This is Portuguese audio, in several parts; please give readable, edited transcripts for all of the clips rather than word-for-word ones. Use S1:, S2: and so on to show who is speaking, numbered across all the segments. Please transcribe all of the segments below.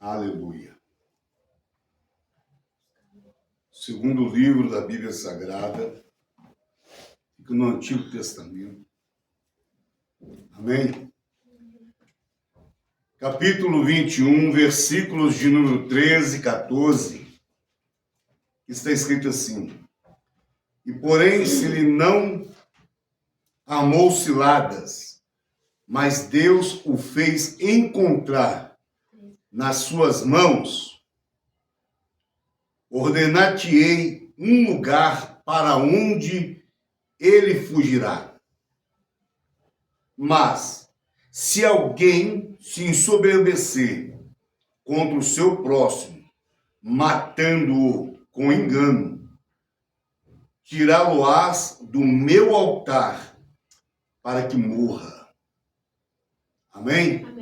S1: Aleluia. Segundo livro da Bíblia Sagrada, fica no Antigo Testamento. Amém? Capítulo 21, versículos de número 13 e 14, está escrito assim: E porém, se ele não amou ciladas, mas Deus o fez encontrar nas suas mãos, ordenar-te-ei um lugar para onde ele fugirá. Mas, se alguém se ensoberbecer contra o seu próximo, matando-o com engano, tirá-lo-ás do meu altar para que morra. Amém?
S2: Amém.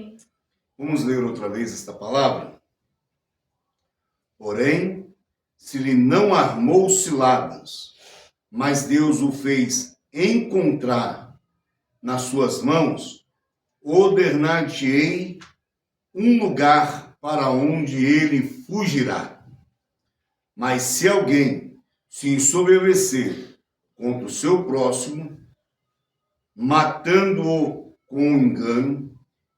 S1: Vamos ler outra vez esta palavra? Porém, se lhe não armou ciladas, mas Deus o fez encontrar nas suas mãos, ordenar-te-ei um lugar para onde ele fugirá. Mas se alguém se ensoberbecer contra o seu próximo, matando-o com engano,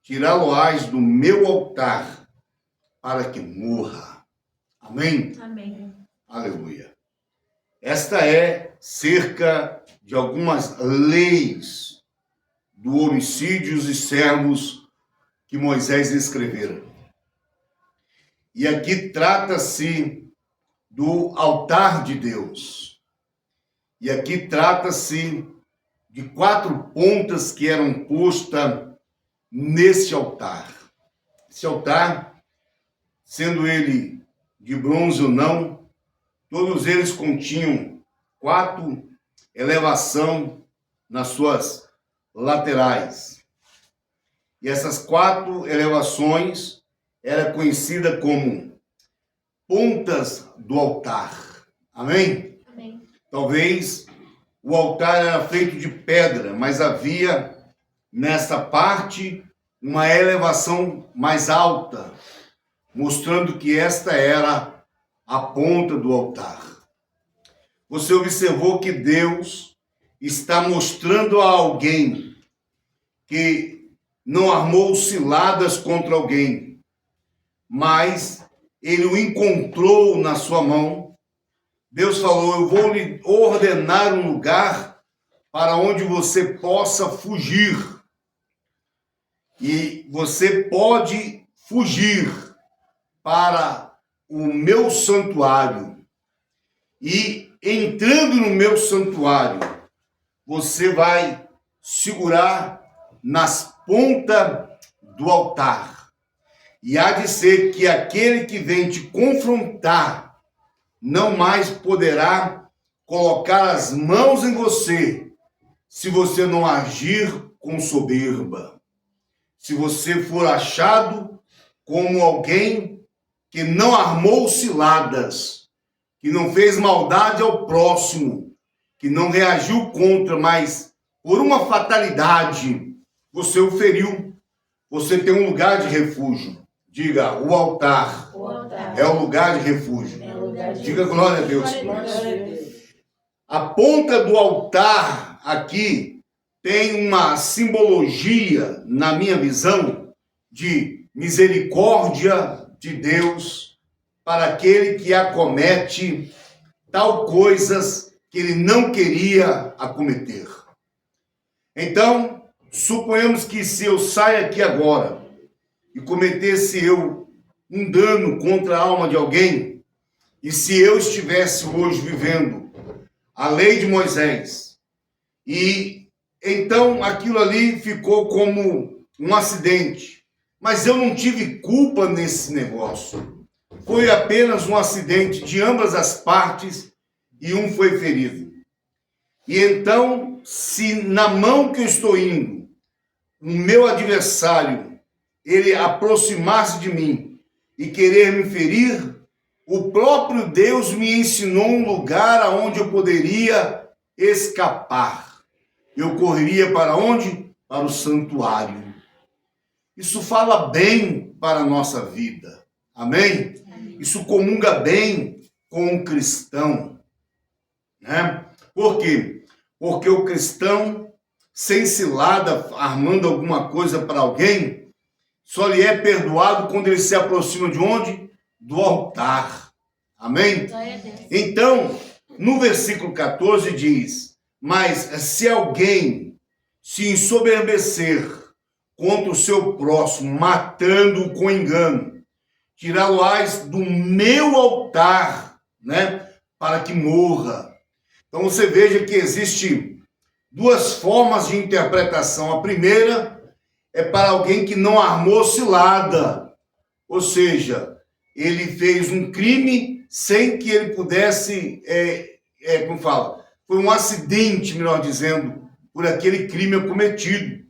S1: tirá-lo-ás do meu altar para que morra. Amém?
S2: Amém.
S1: Aleluia. Esta é cerca de algumas leis do homicídios e servos que Moisés escrevera. E aqui trata-se do altar de Deus. E aqui trata-se de 4 pontas que eram postas nesse altar. Esse altar, sendo ele de bronze ou não, todos eles continham 4 elevações nas suas laterais. E essas 4 elevações eram conhecidas como pontas do altar. Amém?
S2: Amém.
S1: Talvez o altar era feito de pedra, mas havia nessa parte uma elevação mais alta, mostrando que esta era a ponta do altar. Você observou que Deus está mostrando a alguém que não armou ciladas contra alguém, mas ele o encontrou na sua mão. Deus falou: eu vou lhe ordenar um lugar para onde você possa fugir. E você pode fugir para o meu santuário. E entrando no meu santuário, você vai segurar nas pontas do altar. E há de ser que aquele que vem te confrontar não mais poderá colocar as mãos em você se você não agir com soberba. Se você for achado como alguém que não armou ciladas, que não fez maldade ao próximo, que não reagiu contra, mas por uma fatalidade você o feriu, você tem um lugar de refúgio. Diga, o altar, é o lugar de refúgio. Diga glória a Deus por isso. A ponta do altar aqui tem uma simbologia, na minha visão, de misericórdia de Deus para aquele que acomete tal coisas que ele não queria acometer. Então, suponhamos que se eu sair aqui agora e cometesse eu um dano contra a alma de alguém, e se eu estivesse hoje vivendo a lei de Moisés, e então aquilo ali ficou como um acidente, mas eu não tive culpa nesse negócio. Foi apenas um acidente de ambas as partes e um foi ferido. E então, se na mão que eu estou indo, o meu adversário, ele aproximar-se de mim e querer me ferir, o próprio Deus me ensinou um lugar aonde eu poderia escapar. Eu correria para onde? Para o santuário. Isso fala bem para a nossa vida. Amém? Isso comunga bem com o cristão, né? Por quê? Porque o cristão, sem cilada, armando alguma coisa para alguém, só lhe é perdoado quando ele se aproxima de onde? Do altar. Amém? Então, no versículo 14 diz: mas se alguém se ensoberbecer contra o seu próximo, matando-o com engano, tirá-lo-ás do meu altar, né, para que morra. Então você veja que existe duas formas de interpretação. A primeira é para alguém que não armou cilada, ou seja, ele fez um crime sem que ele pudesse, como fala, foi um acidente, melhor dizendo, por aquele crime cometido.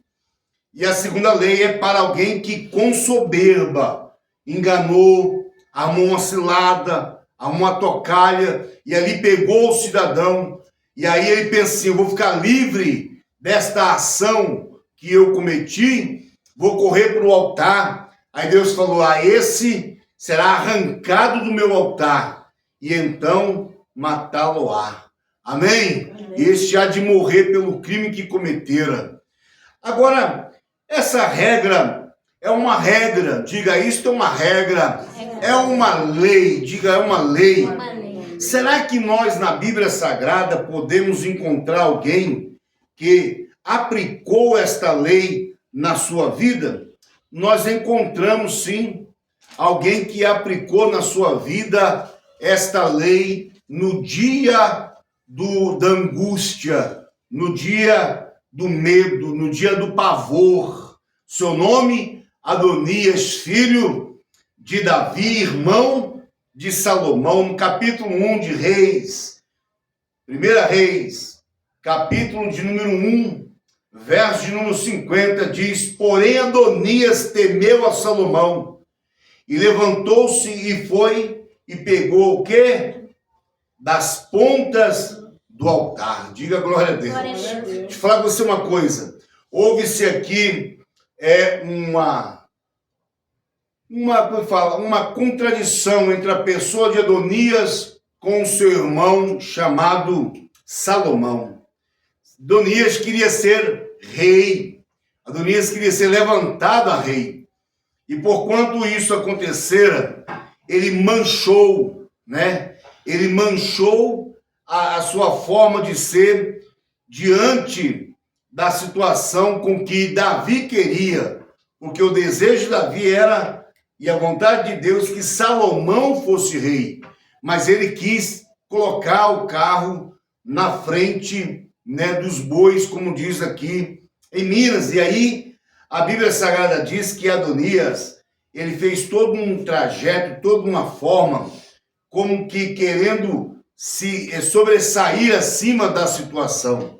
S1: E a segunda lei é para alguém que com soberba enganou, armou uma cilada, armou uma tocalha e ali pegou o cidadão. E aí ele pensa assim: eu vou ficar livre desta ação que eu cometi, vou correr para o altar. Aí Deus falou: esse será arrancado do meu altar e então matá-lo-á. Amém? Este há de morrer pelo crime que cometera. Agora, essa regra é uma regra, diga, isto é uma regra, é uma lei, diga, é uma lei. Será que nós na Bíblia Sagrada podemos encontrar alguém que aplicou esta lei na sua vida? Nós encontramos sim alguém que aplicou na sua vida esta lei no dia da angústia, no dia do medo, no dia do pavor. Seu nome, Adonias, filho de Davi, irmão de Salomão. No capítulo 1 de Reis, 1 Reis, capítulo de número 1, verso de número 50, diz: porém Adonias temeu a Salomão, e levantou-se e foi e pegou o quê? Das pontas do altar. Diga glória a Deus. Glória a Deus. Deixa eu falar com você uma coisa. Houve-se aqui uma contradição entre a pessoa de Adonias com o seu irmão chamado Salomão. Adonias queria ser rei. Adonias queria ser levantado a rei. E porquanto isso acontecera, ele manchou, né? Ele manchou a sua forma de ser diante da situação com que Davi queria, porque o desejo de Davi era, e a vontade de Deus, que Salomão fosse rei, mas ele quis colocar o carro na frente, né, dos bois, como diz aqui em Minas. E aí a Bíblia Sagrada diz que Adonias, ele fez todo um trajeto, toda uma forma, como que querendo se sobressair acima da situação.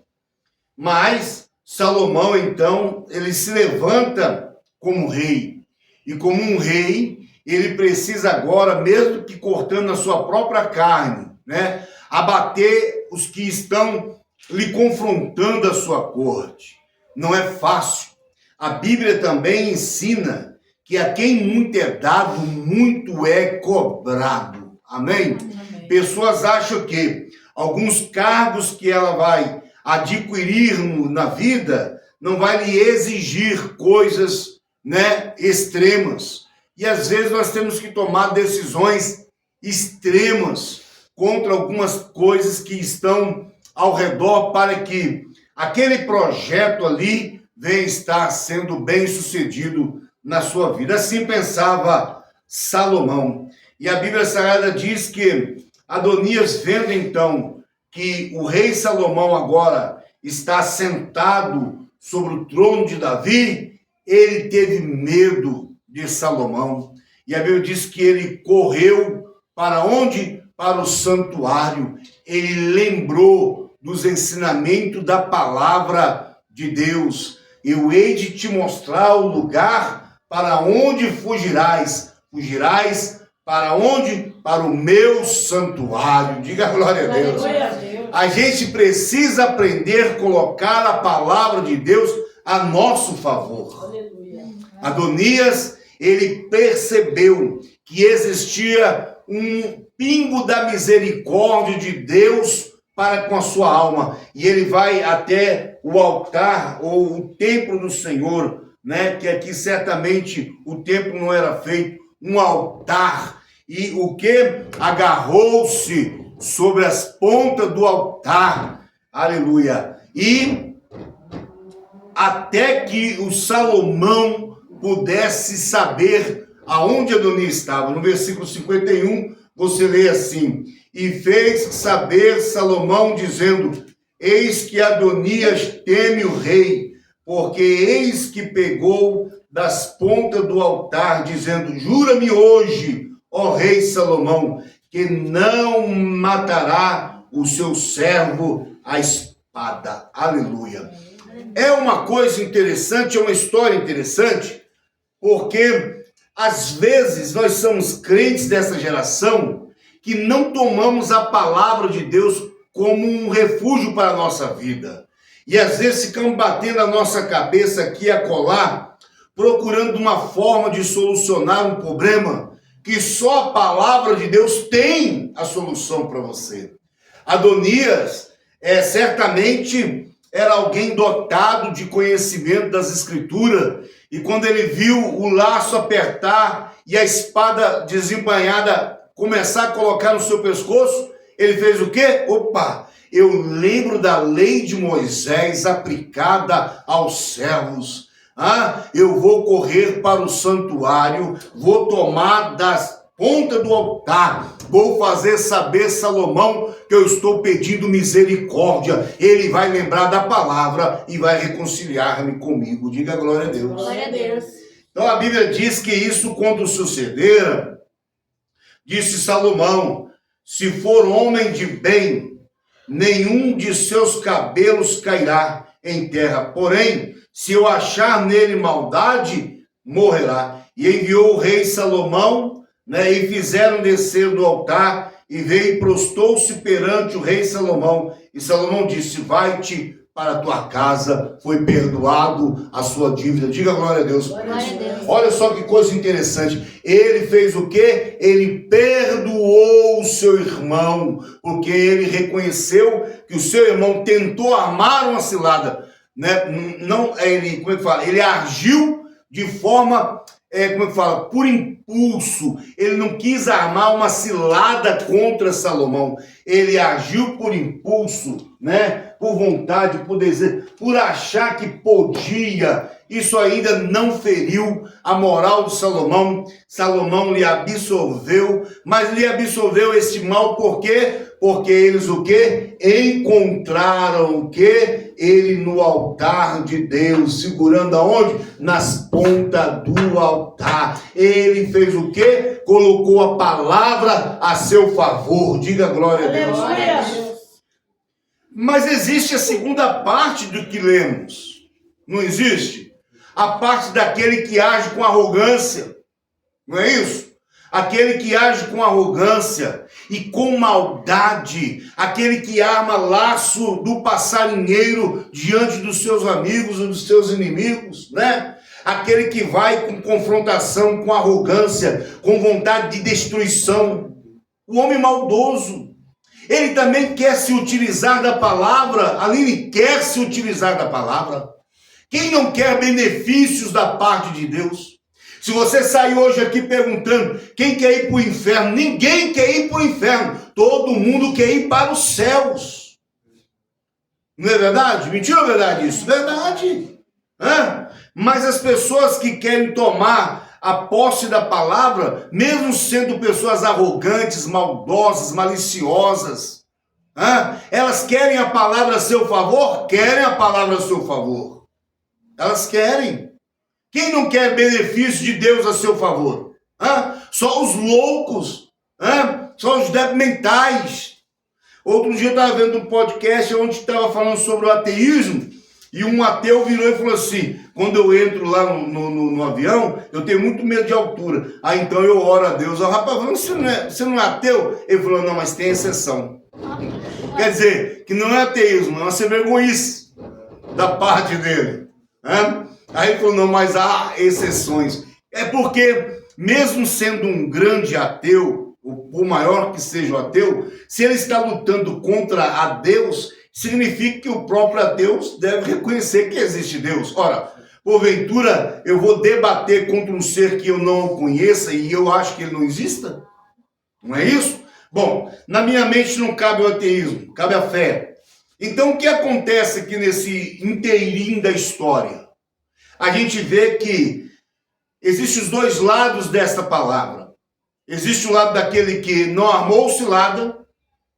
S1: Mas Salomão, então, ele se levanta como rei. E como um rei, ele precisa agora, mesmo que cortando a sua própria carne, né, abater os que estão lhe confrontando a sua corte. Não é fácil. A Bíblia também ensina que a quem muito é dado, muito é cobrado. Amém? Amém. Pessoas acham que alguns cargos que ela vai adquirir na vida não vai lhe exigir coisas, né, extremas. E às vezes nós temos que tomar decisões extremas contra algumas coisas que estão ao redor para que aquele projeto ali venha estar sendo bem sucedido na sua vida. Assim pensava Salomão. E a Bíblia Sagrada diz que Adonias, vendo então que o rei Salomão agora está sentado sobre o trono de Davi, ele teve medo de Salomão. E a Bíblia diz que ele correu para onde? Para o santuário. Ele lembrou dos ensinamentos da palavra de Deus. Eu hei de te mostrar o lugar para onde fugirás. Fugirás para onde? Para o meu santuário. Diga glória a Deus. A gente precisa aprender a colocar a palavra de Deus a nosso favor. Adonias, ele percebeu que existia um pingo da misericórdia de Deus para com a sua alma. E ele vai até o altar ou o templo do Senhor, né? Que aqui certamente o templo não era feito, um altar. E o que? Agarrou-se sobre as pontas do altar. Aleluia. E até que o Salomão pudesse saber aonde Adonias estava. No versículo 51, você lê assim: e fez saber Salomão, dizendo: eis que Adonias teme o rei, porque eis que pegou das pontas do altar, dizendo: jura-me hoje, ó rei Salomão, que não matará o seu servo à espada. Aleluia. É uma coisa interessante, é uma história interessante, porque às vezes nós somos crentes dessa geração que não tomamos a palavra de Deus como um refúgio para a nossa vida. E às vezes ficamos batendo a nossa cabeça aqui e acolá, procurando uma forma de solucionar um problema que só a palavra de Deus tem a solução para você. Adonias, certamente era alguém dotado de conhecimento das Escrituras, e quando ele viu o laço apertar e a espada desembainhada começar a colocar no seu pescoço, ele fez o quê? Opa, eu lembro da lei de Moisés aplicada aos servos. Eu vou correr para o santuário, vou tomar das pontas do altar, vou fazer saber Salomão que eu estou pedindo misericórdia. Ele vai lembrar da palavra e vai reconciliar-me comigo. Diga glória a Deus.
S2: Glória a Deus.
S1: Então a Bíblia diz que isso quando sucedera, disse Salomão: se for homem de bem, nenhum de seus cabelos cairá em terra. Porém, se eu achar nele maldade, morrerá. E enviou o rei Salomão, e fizeram descer do altar, e veio e prostou-se perante o rei Salomão. E Salomão disse: vai-te para a tua casa, foi perdoado a sua dívida. Diga glória a Deus.
S2: Glória a Deus.
S1: Olha só que coisa interessante. Ele fez o quê? Ele perdoou o seu irmão, porque ele reconheceu que o seu irmão tentou armar uma cilada. Não, ele, como é que fala? Ele agiu de forma, como é que fala? Por impulso. Ele não quis armar uma cilada contra Salomão. Ele agiu por impulso, por vontade, por desejo, por achar que podia. Isso ainda não feriu a moral de Salomão. Salomão lhe absolveu, mas lhe absolveu esse mal por quê? Porque eles o quê? Encontraram o quê? Ele no altar de Deus, segurando aonde? Nas pontas do altar. Ele fez o quê? Colocou a palavra a seu favor. Diga glória a Deus.
S2: Glória a Deus.
S1: Mas existe a segunda parte do que lemos. Não existe? A parte daquele que age com arrogância. Não é isso? Aquele que age com arrogância e com maldade, aquele que arma laço do passarinheiro diante dos seus amigos ou dos seus inimigos, Aquele que vai com confrontação, com arrogância, com vontade de destruição. O homem maldoso, ele também quer se utilizar da palavra. Aline quer se utilizar da palavra. Quem não quer benefícios da parte de Deus? Se você sair hoje aqui perguntando quem quer ir para o inferno, ninguém quer ir para o inferno. Todo mundo quer ir para os céus. Não é verdade? Mentira ou é verdade isso? Verdade. Mas as pessoas que querem tomar a posse da palavra, mesmo sendo pessoas arrogantes, maldosas, maliciosas, elas querem a palavra a seu favor? Querem a palavra a seu favor. Elas querem. Quem não quer benefício de Deus a seu favor? Só os loucos, só os débeis mentais. Outro dia eu estava vendo um podcast onde estava falando sobre o ateísmo, e um ateu virou e falou assim: quando eu entro lá no avião, eu tenho muito medo de altura. Então eu oro a Deus. O rapaz falou: você não é ateu? Ele falou: não, mas tem exceção. Quer dizer, que não é ateísmo, é uma vergonhice da parte dele. Aí ele falou: não, mas há exceções. É porque, mesmo sendo um grande ateu, por maior que seja o ateu, se ele está lutando contra a Deus, significa que o próprio Deus deve reconhecer que existe Deus. Ora, porventura, eu vou debater contra um ser que eu não conheça e eu acho que ele não exista? Não é isso? Bom, na minha mente não cabe o ateísmo, cabe a fé. Então, o que acontece aqui nesse inteirinho da história? A gente vê que existem os dois lados desta palavra. Existe o lado daquele que não armou cilada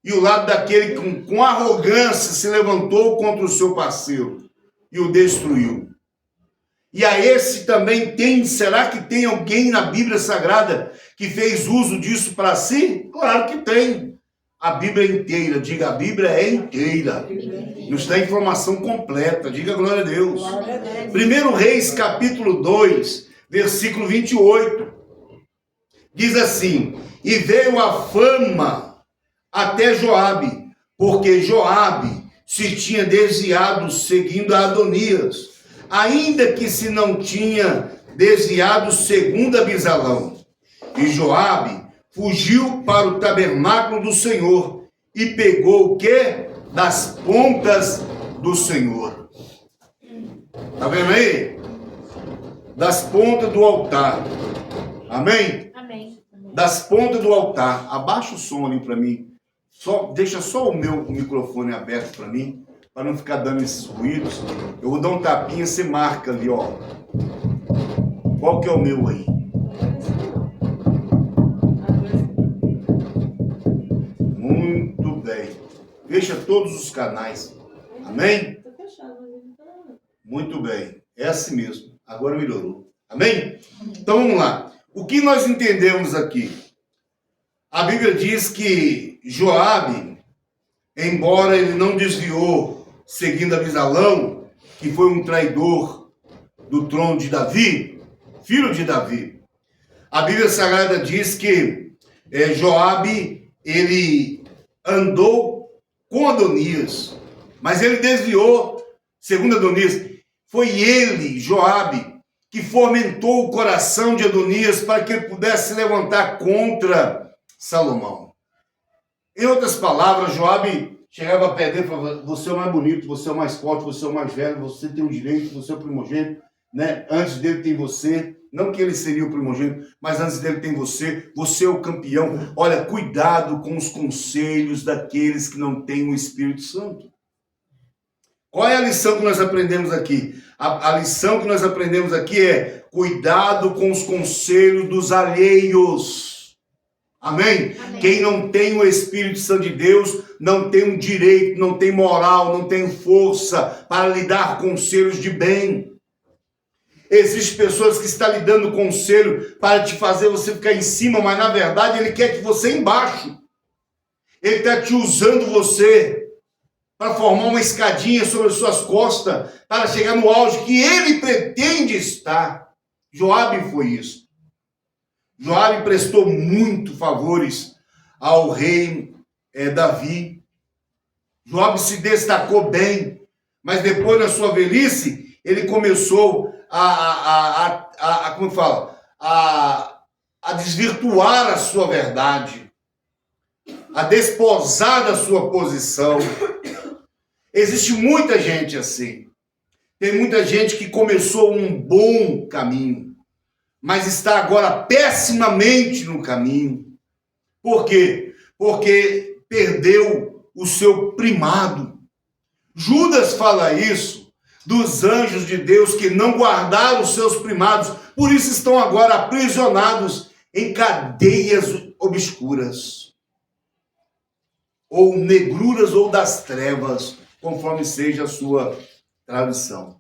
S1: e o lado daquele que com arrogância se levantou contra o seu parceiro e o destruiu. E a esse também será que tem alguém na Bíblia Sagrada que fez uso disso para si? Claro que tem. A Bíblia é inteira, diga, a Bíblia é inteira. Nos dá informação completa, diga glória a Deus. 1 Reis, capítulo 2, versículo 28, diz assim: e veio a fama até Joabe, porque Joabe se tinha desviado seguindo a Adonias, ainda que se não tinha desviado segundo Abisalão. E Joabe fugiu para o tabernáculo do Senhor e pegou o quê? Das pontas do Senhor. Tá vendo aí? Das pontas do altar. Amém?
S2: Amém.
S1: Das pontas do altar. Abaixa o som ali para mim. Deixa só o meu microfone aberto para mim, para não ficar dando esses ruídos. Eu vou dar um tapinha, você marca ali, ó. Qual que é o meu aí? Muito bem. Fecha todos os canais. Amém? Muito bem. É assim mesmo. Agora melhorou. Amém? Então vamos lá. O que nós entendemos aqui? A Bíblia diz que Joabe, embora ele não desviou seguindo Abisalão, que foi um traidor do trono de Davi, filho de Davi, a Bíblia Sagrada diz que Joabe, ele andou com Adonias, mas ele desviou segundo Adonias. Foi ele, Joabe, que fomentou o coração de Adonias para que ele pudesse se levantar contra Salomão. Em outras palavras, Joabe chegava a perder e falava: você é o mais bonito, você é o mais forte, você é o mais velho, você tem o direito, você é o primogênito, né? Antes dele tem você, não que ele seria o primogênito, mas antes dele tem você, você é o campeão. Olha, cuidado com os conselhos daqueles que não têm o Espírito Santo. Qual é a lição que nós aprendemos aqui? A lição que nós aprendemos aqui é: cuidado com os conselhos dos alheios. Amém?
S2: Amém.
S1: Quem não tem o Espírito Santo de Deus não tem um direito, não tem moral, não tem força para lhe dar conselhos de bem. Existem pessoas que estão lhe dando conselho para te fazer você ficar em cima, mas na verdade ele quer que você embaixo. Ele está te usando você para formar uma escadinha sobre as suas costas, para chegar no auge que ele pretende estar. Joabe foi isso. Joabe prestou muito favores ao rei Davi. Joabe se destacou bem, mas depois, na sua velhice, ele começou como fala? A desvirtuar a sua verdade, a desposar da sua posição. Existe muita gente assim. Tem muita gente que começou um bom caminho, mas está agora pessimamente no caminho. Por quê? Porque perdeu o seu primado. Judas fala isso dos anjos de Deus que não guardaram os seus primados, por isso estão agora aprisionados em cadeias obscuras, ou negruras ou das trevas, conforme seja a sua tradução.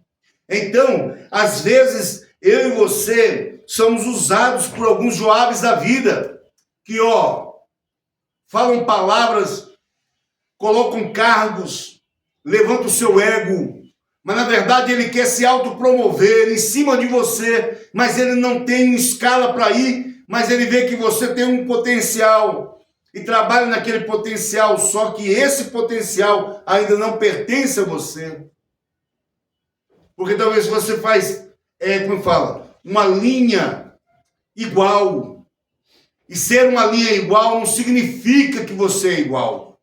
S1: Então, às vezes, eu e você somos usados por alguns Joabes da vida, que, falam palavras, colocam cargos, levantam o seu ego, mas na verdade ele quer se autopromover em cima de você, mas ele não tem escala para ir, mas ele vê que você tem um potencial e trabalha naquele potencial, só que esse potencial ainda não pertence a você. Porque talvez você faz, como fala, uma linha igual. E ser uma linha igual não significa que você é igual.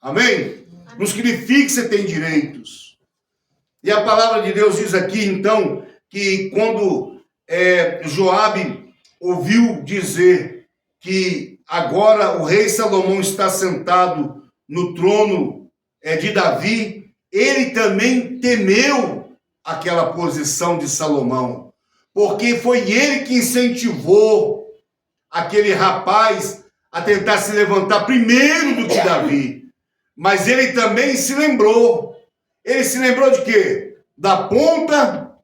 S1: Amém? Não significa que você tem direitos. E a palavra de Deus diz aqui, então, que quando Joabe ouviu dizer que agora o rei Salomão está sentado no trono de Davi, ele também temeu aquela posição de Salomão, porque foi ele que incentivou aquele rapaz a tentar se levantar primeiro do que Davi. Mas ele também se lembrou. Ele se lembrou de quê? Da ponta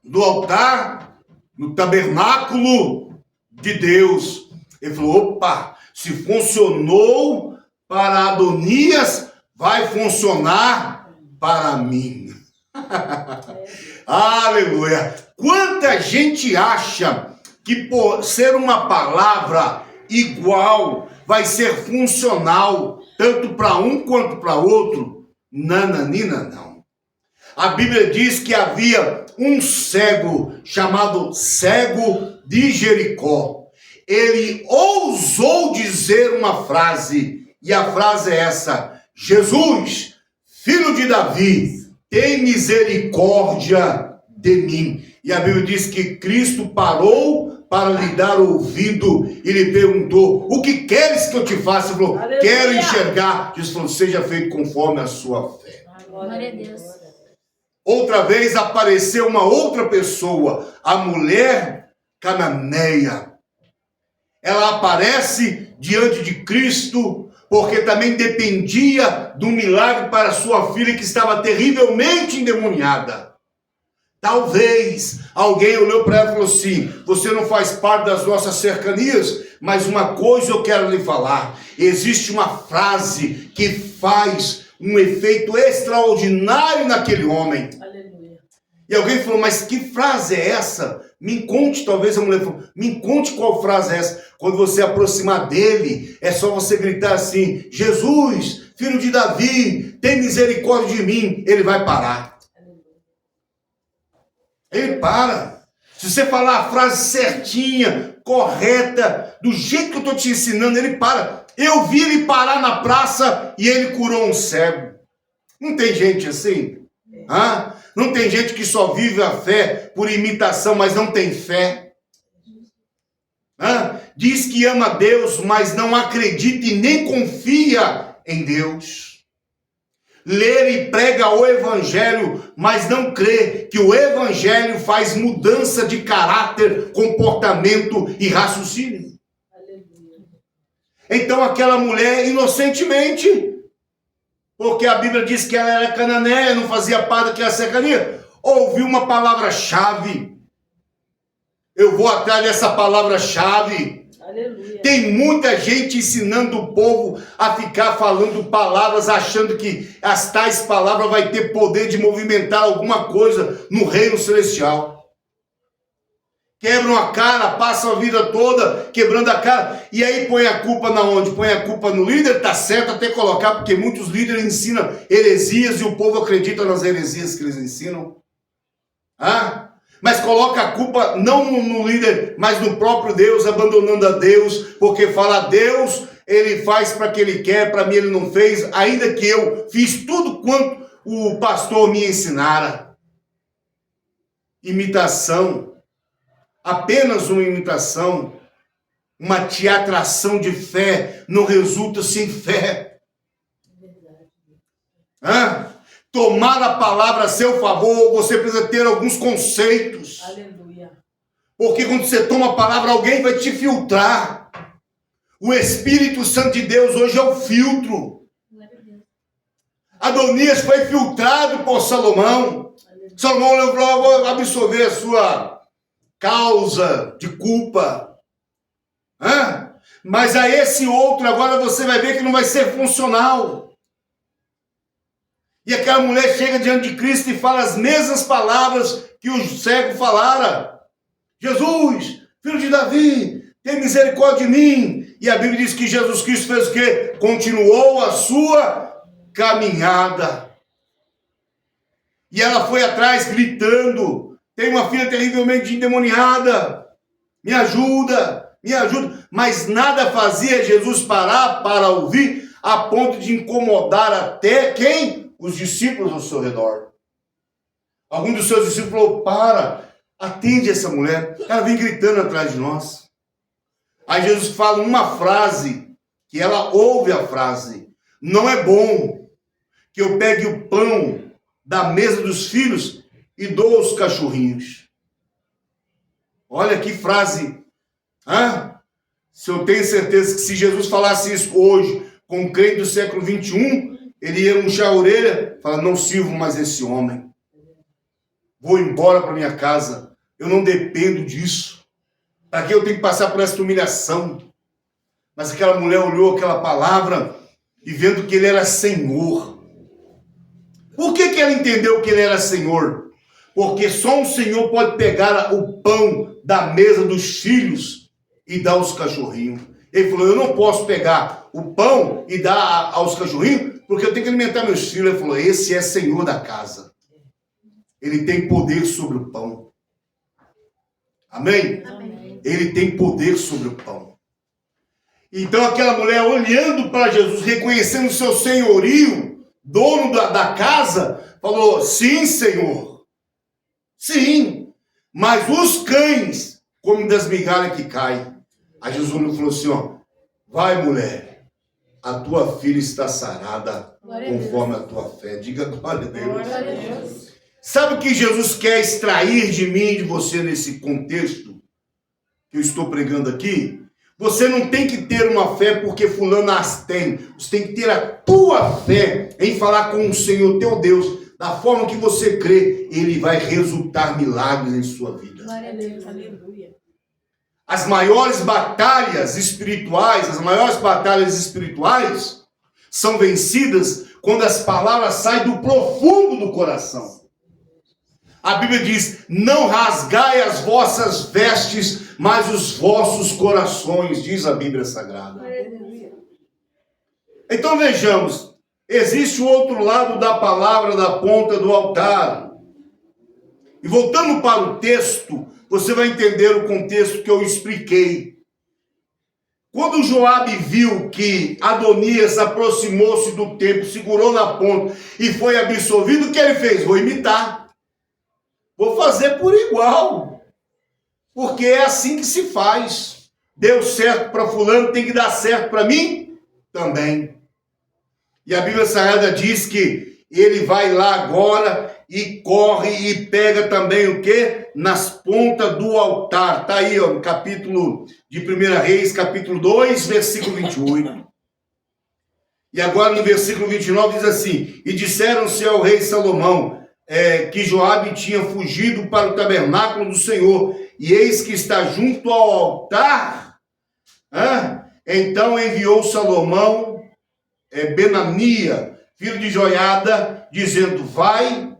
S1: do altar, no tabernáculo de Deus. Ele falou, opa, se funcionou para Adonias, vai funcionar para mim. Aleluia. Quanta gente acha que por ser uma palavra igual vai ser funcional tanto para um quanto para outro? Nananina, não. A Bíblia diz que havia um cego chamado cego de Jericó. Ele ousou dizer uma frase, e a frase é essa: Jesus, filho de Davi, tem misericórdia de mim. E a Bíblia diz que Cristo parou para lhe dar ouvido e lhe perguntou, o que queres que eu te faça? Ele falou, aleluia, quero enxergar. Jesus falou, seja feito conforme a sua fé.
S2: Glória a Deus.
S1: Outra vez apareceu uma outra pessoa, a mulher cananeia. Ela aparece diante de Cristo porque também dependia de um milagre para sua filha que estava terrivelmente endemoniada. Talvez alguém olhou para ela e falou assim, você não faz parte das nossas cercanias, mas uma coisa eu quero lhe falar. Existe uma frase que faz um efeito extraordinário naquele homem.
S2: Aleluia.
S1: E alguém falou, mas que frase é essa? Me conte, talvez a mulher falou, me conte qual frase é essa. Quando você aproximar dele, é só você gritar assim, Jesus, filho de Davi, tem misericórdia de mim. Ele vai parar. Ele para. Se você falar a frase certinha, correta, do jeito que eu estou te ensinando, ele para. Eu vi ele parar na praça e ele curou um cego. Não tem gente assim? Hã? Não tem gente que só vive a fé por imitação, mas não tem fé? Hã? Diz que ama Deus, mas não acredita e nem confia em Deus. Lê e prega o evangelho, mas não crê que o evangelho faz mudança de caráter, comportamento e raciocínio. Aleluia. Então aquela mulher, inocentemente, porque a Bíblia diz que ela era cananeia, não fazia parte daquela cercania, ouviu uma palavra-chave. Eu vou atrás dessa palavra-chave. Aleluia. Tem muita gente ensinando o povo a ficar falando palavras, achando que as tais palavras vai ter poder de movimentar alguma coisa no reino celestial. Quebram a cara, passam a vida toda quebrando a cara, e aí põe a culpa na onde? Põe a culpa no líder, tá certo até colocar, porque muitos líderes ensinam heresias e o povo acredita nas heresias que eles ensinam. Mas coloca a culpa não no líder, mas no próprio Deus, abandonando a Deus, porque fala, Deus, ele faz para que ele quer, para mim ele não fez, ainda que eu fiz tudo quanto o pastor me ensinara. Imitação, apenas uma imitação, uma teatração de fé, não resulta sem fé. Tomar a palavra a seu favor, você precisa ter alguns conceitos. Aleluia. Porque quando você toma a palavra, alguém vai te filtrar. O Espírito Santo de Deus hoje é o filtro. Adonias foi filtrado por Salomão. Aleluia. Salomão levou, vou absorver a sua causa de culpa. Mas a esse outro, agora você vai ver que não vai ser funcional. E aquela mulher chega diante de Cristo e fala as mesmas palavras que o cego falara. Jesus, filho de Davi, tem misericórdia de mim. E a Bíblia diz que Jesus Cristo fez o quê? Continuou a sua caminhada. E ela foi atrás gritando, tem uma filha terrivelmente endemoniada. me ajuda, me ajuda. Mas nada fazia Jesus parar para ouvir, a ponto de incomodar até quem? Os discípulos ao seu redor. Algum dos seus discípulos falou, para, atende essa mulher, ela vem gritando atrás de nós. Aí Jesus fala uma frase, que ela ouve a frase, não é bom que eu pegue o pão da mesa dos filhos e dou aos cachorrinhos. Olha que frase. Se eu tenho certeza que se Jesus falasse isso hoje, com o crente do século 21, ele ia murchar a orelha, falar, não sirvo mais esse homem. Vou embora para minha casa. Eu não dependo disso. Para que eu tenho que passar por essa humilhação? Mas aquela mulher olhou aquela palavra e vendo que ele era Senhor. Por que ela entendeu que ele era Senhor? Porque só um Senhor pode pegar o pão da mesa dos filhos e dar aos cachorrinhos. Ele falou, eu não posso pegar o pão e dar aos cachorrinhos, porque eu tenho que alimentar meus filhos. Ele falou, esse é Senhor da casa. Ele tem poder sobre o pão. Amém? Amém. Ele tem poder sobre o pão. Então aquela mulher olhando para Jesus, reconhecendo o seu senhorio, dono da casa, falou, sim, Senhor. Sim. Mas os cães comem das migalhas que caem. Aí Jesus falou assim, ó, vai mulher, a tua filha está sarada conforme a tua fé. Diga glória a Deus. Glória a Deus. Sabe o que Jesus quer extrair de mim e de você nesse contexto que eu estou pregando aqui? Você não tem que ter uma fé porque fulano as tem. Você tem que ter a tua fé em falar com o Senhor teu Deus. Da forma que você crê, ele vai resultar milagres em sua vida.
S2: Glória a Deus, aleluia.
S1: As maiores batalhas espirituais, são vencidas quando as palavras saem do profundo do coração. A Bíblia diz, não rasgai as vossas vestes, mas os vossos corações, diz a Bíblia Sagrada. Então vejamos, existe o outro lado da palavra da ponta do altar. E voltando para o texto, você vai entender o contexto que eu expliquei. Quando Joabe viu que Adonias aproximou-se do templo, segurou na ponta e foi absolvido, o que ele fez? Vou imitar. Vou fazer por igual. Porque é assim que se faz. Deu certo para fulano, tem que dar certo para mim também. E a Bíblia Sagrada diz que ele vai lá agora e corre e pega também o quê? Nas pontas do altar. Está aí, ó, no capítulo de 1 Reis, capítulo 2, versículo 28. E agora no versículo 29 diz assim, e disseram-se ao rei Salomão, que Joabe tinha fugido para o tabernáculo do Senhor, e eis que está junto ao altar. Então enviou Salomão Benania, filho de Joiada, dizendo, vai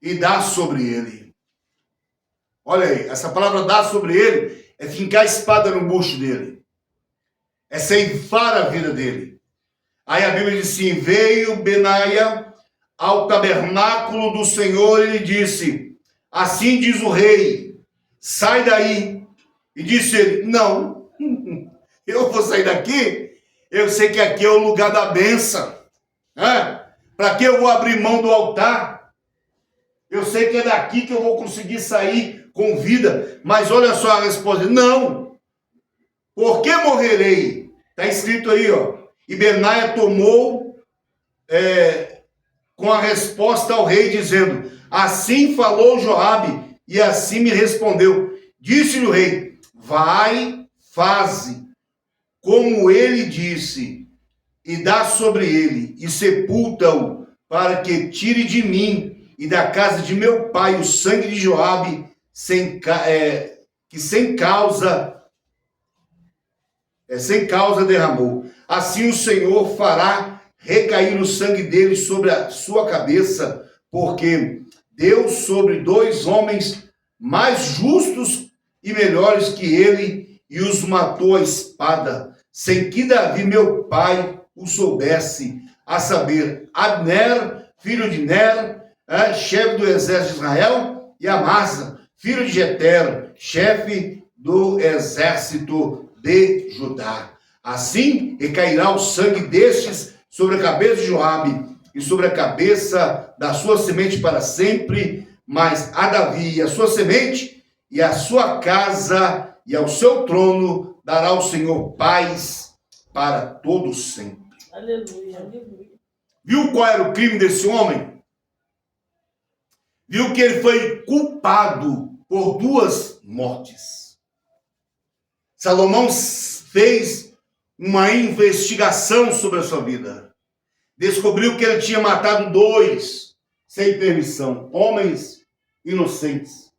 S1: e dá sobre ele. Olha aí, essa palavra dá sobre ele é fincar a espada no bucho dele. É ceifar a vida dele. Aí a Bíblia diz assim, veio Benaia ao tabernáculo do Senhor, ele disse, assim diz o rei, sai daí. E disse ele, não, eu vou sair daqui? Eu sei que aqui é o lugar da bênção. Para que eu vou abrir mão do altar? Eu sei que é daqui que eu vou conseguir sair com vida. Mas olha só a resposta, não. Por que morrerei? Está escrito aí, ó. E Benaia tomou com a resposta ao rei, dizendo, assim falou Joabe, e assim me respondeu. Disse-lhe o rei, vai, faze, como ele disse, e dá sobre ele, e sepulta-o, para que tire de mim e da casa de meu pai o sangue de Joabe, que sem causa derramou. Assim o Senhor fará recair o sangue dele sobre a sua cabeça, porque deu sobre 2 homens mais justos e melhores que ele, e os matou a espada, sem que Davi, meu pai, o soubesse, a saber, Abner, filho de Ner, chefe do exército de Israel, e Amasa, filho de Jeter, chefe do exército de Judá. Assim recairá o sangue destes sobre a cabeça de Joabe e sobre a cabeça da sua semente para sempre, mas a Davi e a sua semente e a sua casa e ao seu trono dará o Senhor paz para todos sempre.
S2: Aleluia, aleluia.
S1: Viu qual era o crime desse homem? Viu que ele foi culpado por 2 mortes. Salomão fez uma investigação sobre a sua vida. Descobriu que ele tinha matado 2 sem permissão, homens inocentes.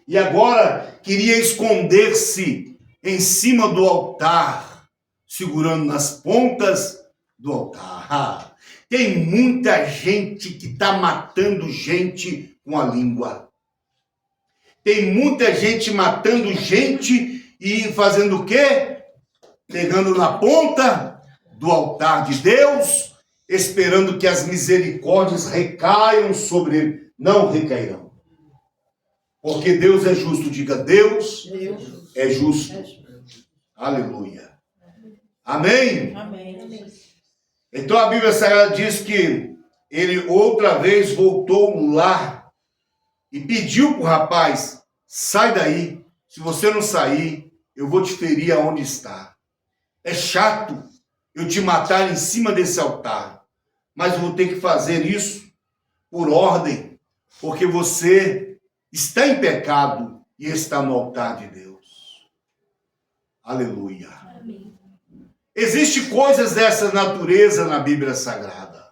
S1: E agora queria esconder-se em cima do altar, segurando nas pontas do altar. Tem muita gente que está matando gente com a língua. Tem muita gente matando gente e fazendo o quê? Pegando na ponta do altar de Deus, esperando que as misericórdias recaiam sobre ele. Não recairão. Porque Deus é justo. Diga, Deus é justo. Aleluia. Amém?
S2: Amém.
S1: Então a Bíblia Sagrada diz que ele outra vez voltou lá e pediu para o rapaz: sai daí, se você não sair, eu vou te ferir aonde está. É chato eu te matar em cima desse altar, mas eu vou ter que fazer isso por ordem, porque você está em pecado e está no altar de Deus. Aleluia.
S2: Amém.
S1: Existem coisas dessa natureza na Bíblia Sagrada.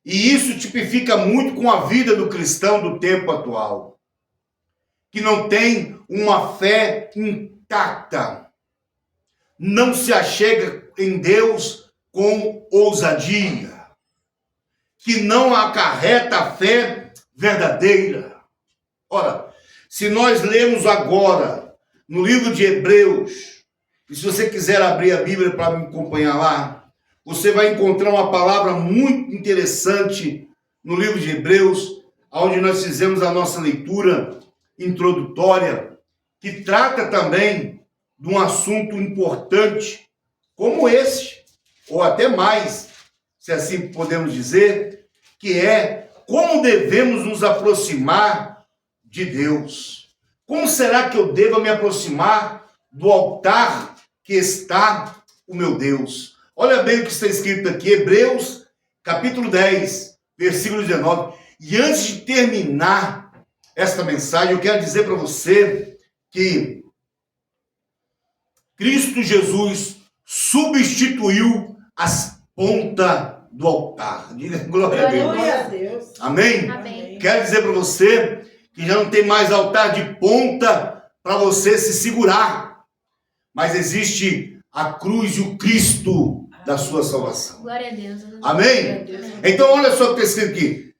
S1: E isso tipifica muito com a vida do cristão do tempo atual, que não tem uma fé intacta, não se achega em Deus com ousadia, que não acarreta a fé verdadeira. Ora, se nós lemos agora no livro de Hebreus, e se você quiser abrir a Bíblia para me acompanhar lá, você vai encontrar uma palavra muito interessante no livro de Hebreus, onde nós fizemos a nossa leitura introdutória, que trata também de um assunto importante, como esse, ou até mais, se assim podemos dizer, que é como devemos nos aproximar de Deus. Como será que eu devo me aproximar do altar que está o meu Deus? Olha bem o que está escrito aqui, Hebreus, capítulo 10, versículo 19. E antes de terminar esta mensagem, eu quero dizer para você que Cristo Jesus substituiu as pontas do altar. Diga glória a Deus.
S2: Glória a Deus.
S1: Amém?
S3: Amém.
S1: Quero dizer para você que já não tem mais altar de ponta para você se segurar, mas existe a cruz e o Cristo da sua salvação.
S3: Glória a Deus.
S1: Amém? Então olha só o que está escrito aqui.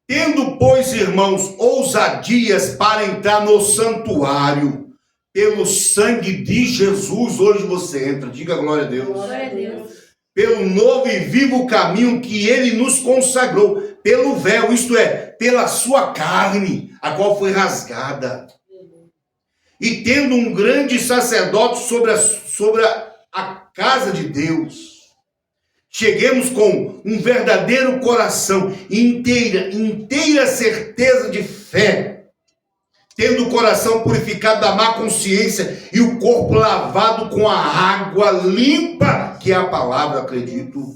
S1: Tendo, pois, irmãos, ousadias para entrar no santuário, pelo sangue de Jesus, hoje você entra. Diga glória a Deus.
S3: Glória a Deus.
S1: Pelo novo e vivo caminho que ele nos consagrou, pelo véu, isto é, pela sua carne, a qual foi rasgada. E tendo um grande sacerdote sobre a casa de Deus, cheguemos com um verdadeiro coração, inteira certeza de fé, tendo o coração purificado da má consciência e o corpo lavado com a água limpa, que é a palavra, acredito.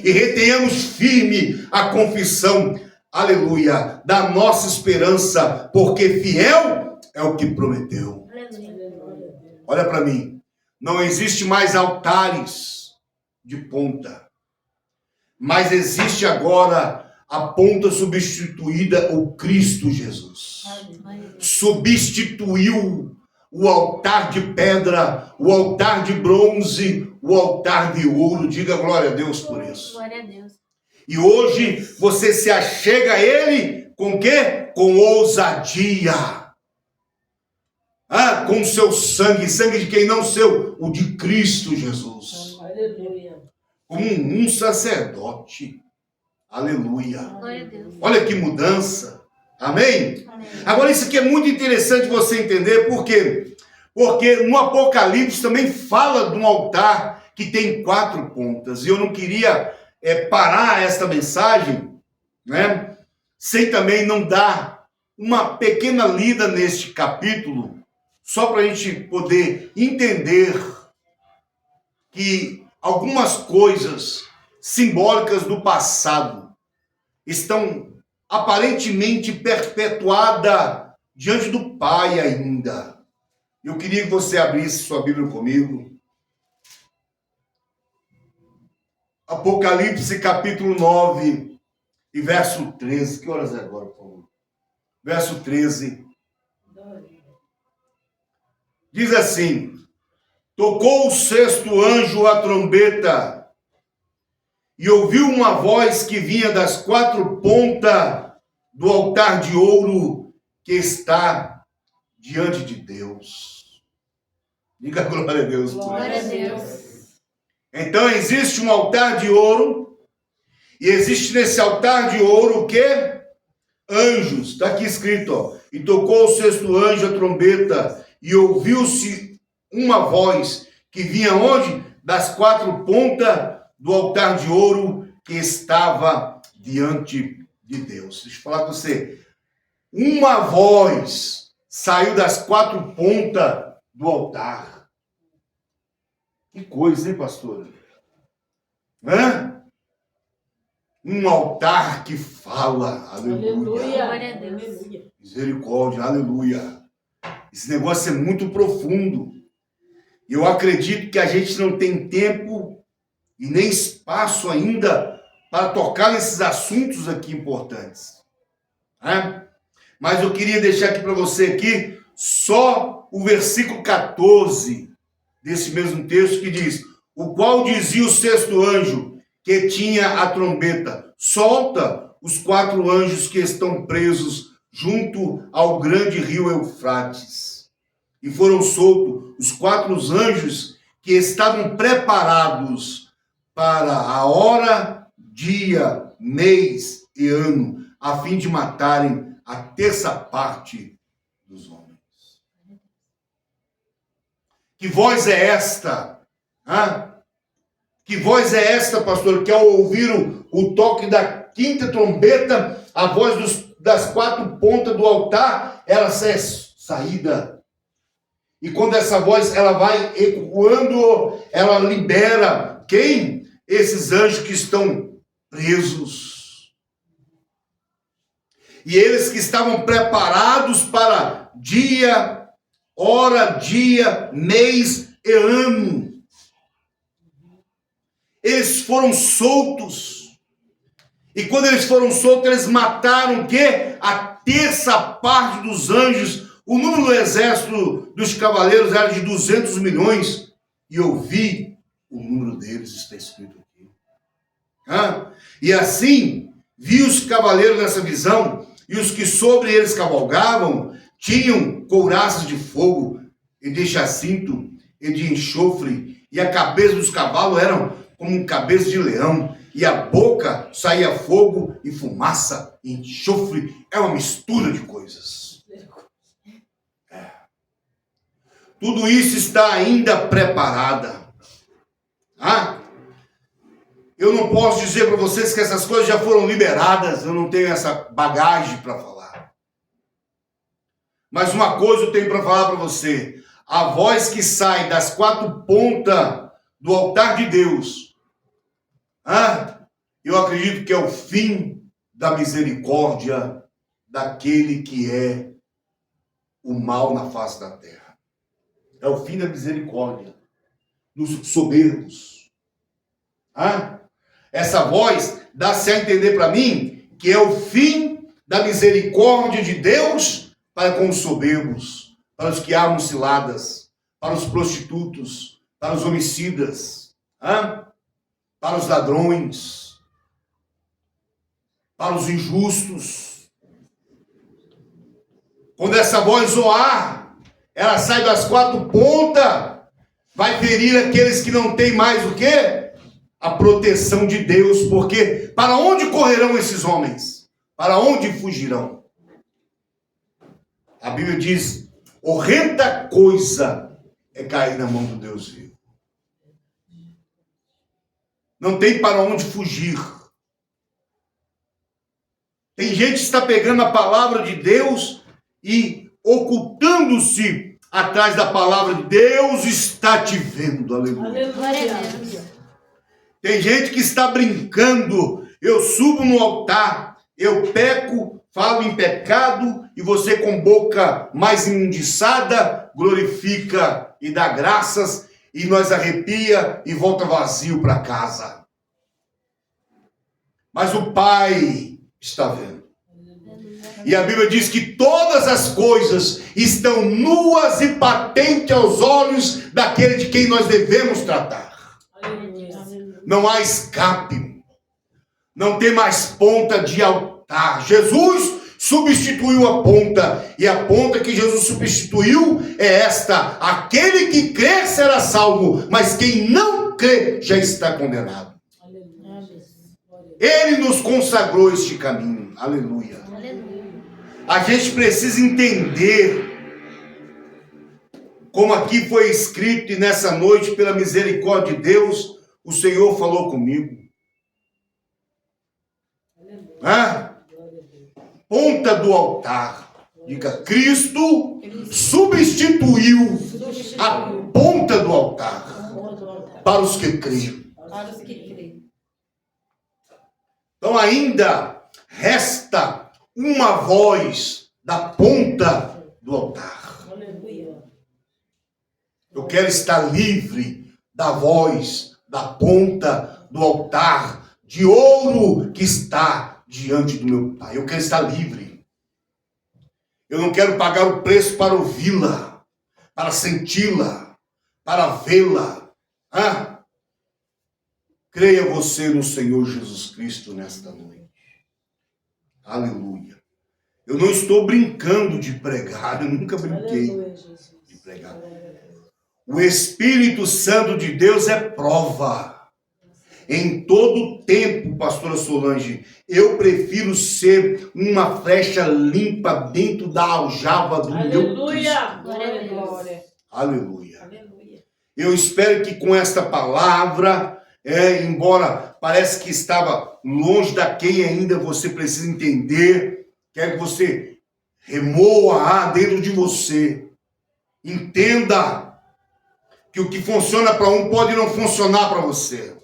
S1: E retenhamos firme a confissão, aleluia, da nossa esperança, porque fiel é o que prometeu. Olha para mim, não existe mais altares de ponta, mas existe agora a ponta substituída, o Cristo Jesus. Substituiu o altar de pedra, o altar de bronze, o altar de ouro. Diga glória a Deus por isso.
S3: Glória a Deus.
S1: E hoje você se achega a Ele com o quê? Com ousadia. Com seu sangue. Sangue de quem? Não seu, o de Cristo Jesus.
S2: Aleluia.
S1: Como um sacerdote. Aleluia.
S3: Glória a Deus.
S1: Olha que mudança. Amém?
S3: Amém.
S1: Agora isso aqui é muito interessante você entender, porque Porque no Apocalipse também fala de um altar que tem 4 pontas. E eu não queria parar esta mensagem, né, sem também não dar uma pequena lida neste capítulo, só para a gente poder entender que algumas coisas simbólicas do passado estão aparentemente perpetuadas diante do Pai ainda. Eu queria que você abrisse sua Bíblia comigo. Apocalipse capítulo 9 e verso 13. Que horas é agora, por favor? Verso 13. Diz assim: tocou o 6º anjo a trombeta, e ouviu uma voz que vinha das 4 pontas do altar de ouro que está diante de Deus. Diga glória a Deus.
S2: Glória a Deus.
S1: Então existe um altar de ouro, e existe nesse altar de ouro o quê? Anjos. Está aqui escrito, ó. E tocou o 6º anjo a trombeta, e ouviu-se uma voz que vinha onde? Das 4 pontas do altar de ouro que estava diante de Deus. Deixa eu falar com você. Uma voz saiu das 4 pontas do altar. Que coisa, hein, pastor? Hã? Um altar que fala. Aleluia.
S2: Glória a Deus. Aleluia.
S1: Misericórdia, aleluia. Esse negócio é muito profundo. Eu acredito que a gente não tem tempo e nem espaço ainda para tocar nesses assuntos aqui importantes. Mas eu queria deixar aqui para você aqui só o versículo 14 desse mesmo texto que diz: o qual dizia o 6º anjo que tinha a trombeta: solta os 4 anjos que estão presos junto ao grande rio Eufrates. E foram soltos os 4 anjos que estavam preparados para a hora, dia, mês e ano, a fim de matarem a 1/3 parte dos homens. Que voz é esta? Que voz é esta, pastor? Que ao ouvir o toque da 5ª trombeta, a voz das 4 pontas do altar, ela é saída. E quando essa voz ela vai ecoando, ela libera quem? Esses anjos que estão presos. E eles que estavam preparados para dia, hora, dia, mês e ano. Eles foram soltos. E quando eles foram soltos, eles mataram o quê? A 1/3 parte dos anjos. O número do exército dos cavaleiros era de 200 milhões. E eu vi o número deles, está escrito aqui. E assim, vi os cavaleiros nessa visão, e os que sobre eles cavalgavam tinham couraças de fogo, e de jacinto, e de enxofre, e a cabeça dos cavalos eram como um cabeça de leão, e a boca saía fogo e fumaça e enxofre. É uma mistura de coisas. Tudo isso está ainda preparada. Eu não posso dizer para vocês que essas coisas já foram liberadas. Eu não tenho essa bagagem para falar. Mas uma coisa eu tenho para falar para você. A voz que sai das 4 pontas do altar de Deus, eu acredito que é o fim da misericórdia daquele que é o mal na face da terra. É o fim da misericórdia dos soberbos. Essa voz dá-se a entender para mim que é o fim da misericórdia de Deus para com os soberbos, para os que armam ciladas, para os prostitutos, para os homicidas, para os ladrões, para os injustos. Quando essa voz zoar, ela sai das 4 pontas, vai ferir aqueles que não têm mais o quê? A proteção de Deus, porque para onde correrão esses homens? Para onde fugirão? A Bíblia diz: horrenda coisa é cair na mão do Deus vivo. Não tem para onde fugir. Tem gente que está pegando a palavra de Deus e ocultando-se atrás da palavra de Deus. Está te vendo, aleluia.
S2: Glória a Deus.
S1: Tem gente que está brincando. Eu subo no altar, eu peco, falo em pecado, e você com boca mais imundiçada glorifica e dá graças, e nós arrepia e volta vazio para casa. Mas o Pai está vendo. E a Bíblia diz que todas as coisas estão nuas e patentes aos olhos daquele de quem nós devemos tratar. Não há escape. Não tem mais ponta de altar. Jesus substituiu a ponta. E a ponta que Jesus substituiu é esta: aquele que crer será salvo, mas quem não crê já está condenado. Ele nos consagrou este caminho. Aleluia. A gente precisa entender, como aqui foi escrito, e nessa noite, pela misericórdia de Deus, o Senhor falou comigo. Ponta do altar. Diga: Cristo substituiu a ponta do altar para os que creem. Então ainda resta uma voz da ponta do altar. Eu quero estar livre da voz da ponta do altar de ouro que está diante do meu Pai. Eu quero estar livre. Eu não quero pagar o preço para ouvi-la, para senti-la, para vê-la. Creia você no Senhor Jesus Cristo nesta noite. Aleluia. Eu não estou brincando de pregar, eu nunca brinquei de pregar. O Espírito Santo de Deus é prova. Em todo tempo, pastora Solange, eu prefiro ser uma flecha limpa dentro da aljava do meu Cristo.
S2: Glória a Deus.
S1: Aleluia. Eu espero que com esta palavra, embora pareça que estava longe da quem ainda você precisa entender, quero que você remoa dentro de você. Entenda que o que funciona para um pode não funcionar para você.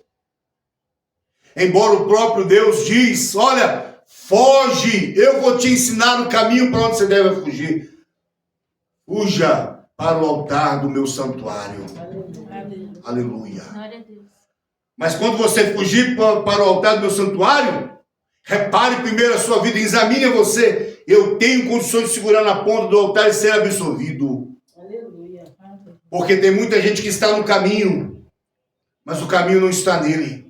S1: Embora o próprio Deus diz: olha, foge, eu vou te ensinar o caminho para onde você deve fugir. Fuja para o altar do meu santuário. Aleluia.
S2: Glória a Deus.
S1: Mas quando você fugir para o altar do meu santuário, repare primeiro a sua vida, examine você. Eu tenho condições de segurar na ponta do altar e ser absolvido. Porque tem muita gente que está no caminho, mas o caminho não está nele.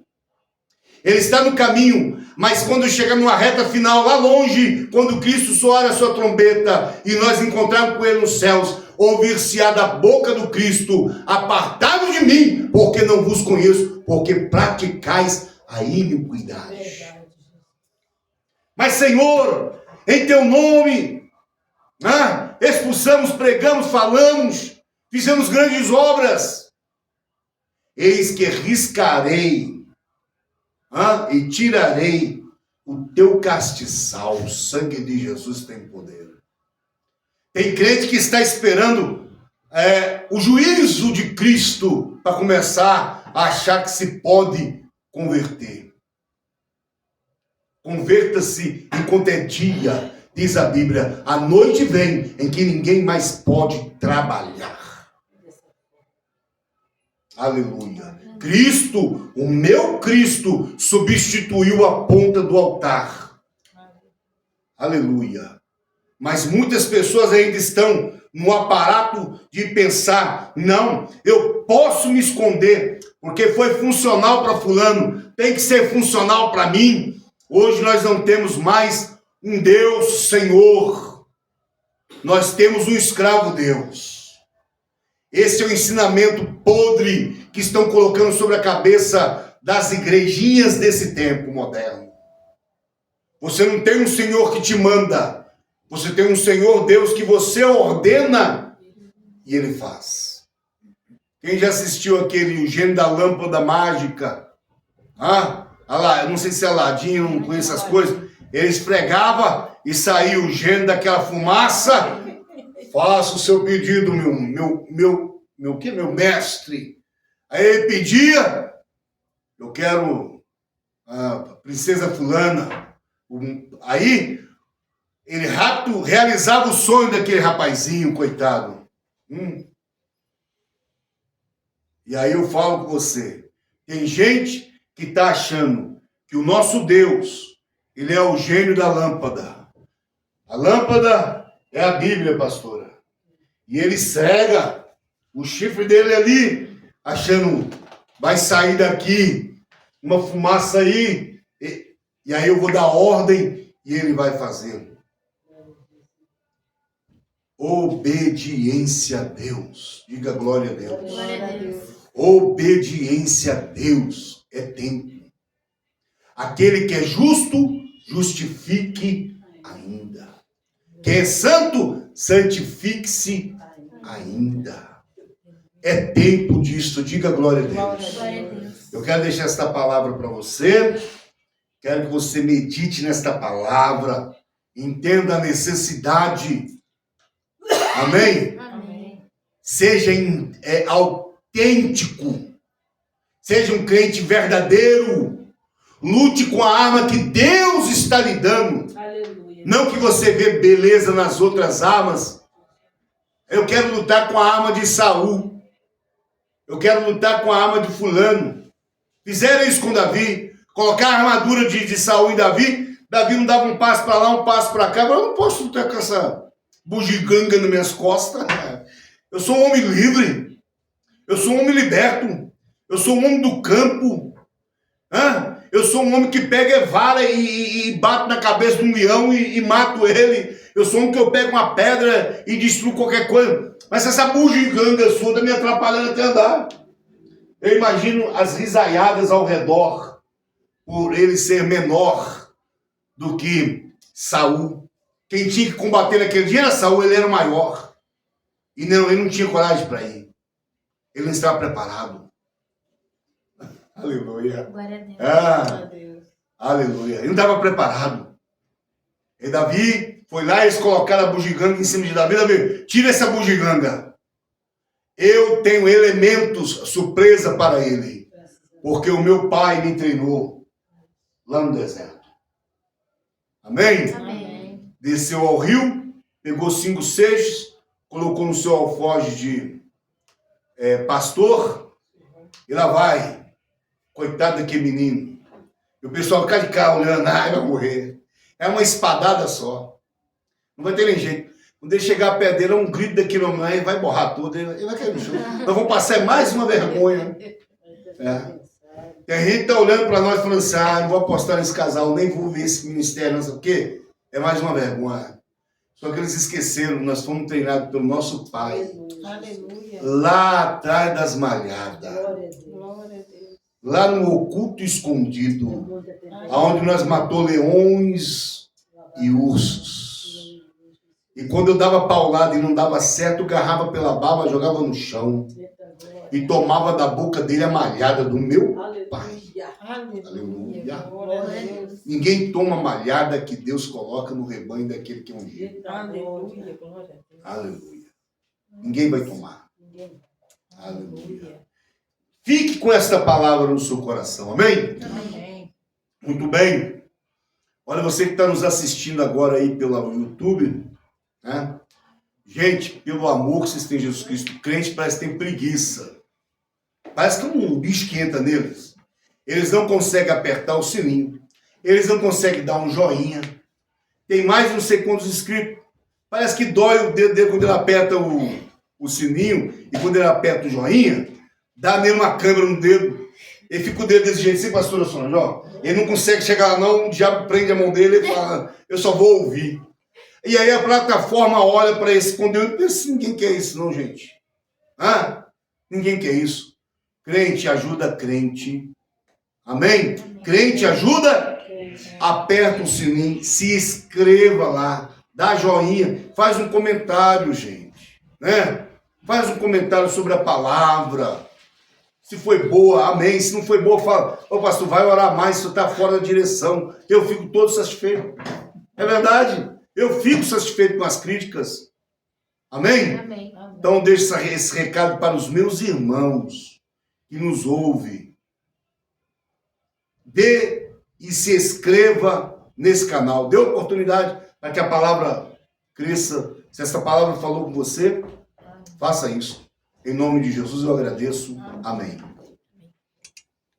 S1: Ele está no caminho, mas quando chegar numa reta final, lá longe, quando Cristo soar a sua trombeta e nós encontrarmos com Ele nos céus, ouvir-se-á da boca do Cristo: apartai-vos de mim, porque não vos conheço, porque praticais a iniquidade. Mas, Senhor, em Teu nome, expulsamos, pregamos, falamos, fizemos grandes obras. Eis que riscarei e tirarei o teu castiçal. O sangue de Jesus tem poder. Tem crente que está esperando o juízo de Cristo para começar a achar que se pode converter. Converta-se enquanto é dia, diz a Bíblia. A noite vem em que ninguém mais pode trabalhar. Aleluia. Cristo, o meu Cristo, substituiu a ponta do altar. Aleluia. Mas muitas pessoas ainda estão no aparato de pensar: não, eu posso me esconder, porque foi funcional para fulano, tem que ser funcional para mim. Hoje nós não temos mais um Deus Senhor, nós temos um escravo Deus. Esse é o ensinamento podre que estão colocando sobre a cabeça das igrejinhas desse tempo moderno. Você não tem um Senhor que te manda, você tem um Senhor Deus que você ordena e Ele faz. Quem já assistiu aquele O Gênio da Lâmpada Mágica? Eu não sei se é Aladim, eu não conheço as coisas. Ele esfregava e saía o gênio daquela fumaça. Faça o seu pedido, meu mestre. Aí ele pedia, eu quero a princesa fulana. Aí ele rápido realizava o sonho daquele rapazinho, coitado. E aí eu falo com você, tem gente que está achando que o nosso Deus, ele é o gênio da lâmpada. A lâmpada é a Bíblia, pastora. E ele cega o chifre dele ali, achando, vai sair daqui uma fumaça aí, e aí eu vou dar ordem e ele vai fazer. Obediência a Deus. Diga glória a Deus.
S2: Glória a Deus.
S1: Obediência a Deus é tempo. Aquele que é justo, justifique ainda. Quem é santo, santifique-se ainda. É tempo disto. Diga glória a Deus.
S2: Glória a Deus.
S1: Eu quero deixar esta palavra para você. Quero que você medite nesta palavra. Entenda a necessidade. Amém?
S2: Amém.
S1: Seja autêntico. Seja um crente verdadeiro. Lute com a arma que Deus está lhe dando.
S3: Aleluia.
S1: Não que você vê beleza nas outras armas. Eu quero lutar com a arma de Saul. Eu quero lutar com a arma de fulano. Fizeram isso com Davi. Colocar a armadura de Saul em Davi. Davi não dava um passo para lá, um passo para cá. Eu não posso lutar com essa bugiganga nas minhas costas. Eu sou um homem livre. Eu sou um homem liberto. Eu sou um homem do campo. Eu sou um homem que pega vara e bate na cabeça de um leão e mato ele. Eu sou um que eu pego uma pedra e destruo qualquer coisa. Mas essa bugiganga sua está me atrapalhando até andar. Eu imagino as risaiadas ao redor, por ele ser menor do que Saul. Quem tinha que combater naquele dia era Saul, ele era o maior. E não, ele não tinha coragem para ir. Ele não estava preparado. Aleluia.
S2: Glória a Deus.
S3: Glória a Deus.
S1: Aleluia. Ele não estava preparado. E Davi foi lá e eles colocaram a bugiganga em cima de Davi. Davi, tira essa bugiganga. Eu tenho elementos surpresa para ele. Porque o meu pai me treinou lá no deserto. Amém?
S2: Amém.
S1: Desceu ao rio, pegou 5 seixos, colocou no seu alforje de pastor, e lá vai. Coitado daquele menino. E o pessoal fica de cá olhando, vai morrer. É uma espadada só. Não vai ter nem jeito. Quando ele chegar perto dele, é um grito daquele homem, ele vai borrar tudo, ele vai cair no chão. Nós vamos passar mais uma vergonha. E a gente está olhando para nós falando assim, não vou apostar nesse casal, nem vou ver esse ministério, não sei o quê. É mais uma vergonha. Só que eles esqueceram, nós fomos treinados pelo nosso pai.
S3: Aleluia.
S1: Lá atrás das malhadas.
S3: Glória a Deus. Glória a Deus.
S1: Lá no oculto escondido. Onde nós matou leões e ursos. E quando eu dava paulada e não dava certo, eu agarrava pela barba, jogava no chão. E tomava da boca dele a malhada do meu pai.
S3: Aleluia.
S1: Aleluia.
S3: Glória a Deus.
S1: Ninguém toma a malhada que Deus coloca no rebanho daquele que é ungido.
S3: Aleluia. Glória a Deus.
S1: Aleluia. Ninguém vai tomar.
S3: Ninguém.
S1: Aleluia. Fique com esta palavra no seu coração. Amém?
S3: Amém.
S1: Muito bem. Olha, você que está nos assistindo agora aí pelo YouTube, né? Gente, pelo amor que vocês têm em Jesus Cristo, crente parece que tem preguiça. Parece que um bicho que entra neles. Eles não conseguem apertar o sininho. Eles não conseguem dar um joinha. Tem mais de não sei quantos inscritos. Parece que dói o dedo dele quando ele aperta o sininho. E quando ele aperta o joinha, dá nele uma câmera no dedo. Ele fica o dedo desse jeito, assim, pastor Sonajó. Ele não consegue chegar lá não, o diabo prende a mão dele e fala, eu só vou ouvir. E aí a plataforma olha para esse conteúdo e pensa, ninguém quer isso não, gente. Ninguém quer isso. Crente ajuda crente. Amém? Crente ajuda? Aperta o sininho, se inscreva lá, dá joinha, faz um comentário, gente. Né? Faz um comentário sobre a palavra. Se foi boa, amém. Se não foi boa, fala, ô pastor, vai orar mais, isso está fora da direção. Eu fico todo satisfeito. É verdade. Eu fico satisfeito com as críticas. Amém?
S2: Amém.
S1: Então deixo esse recado para os meus irmãos que nos ouvem. Dê e se inscreva nesse canal. Dê oportunidade para que a palavra cresça. Se essa palavra falou com você, faça isso. Em nome de Jesus eu agradeço. Amém.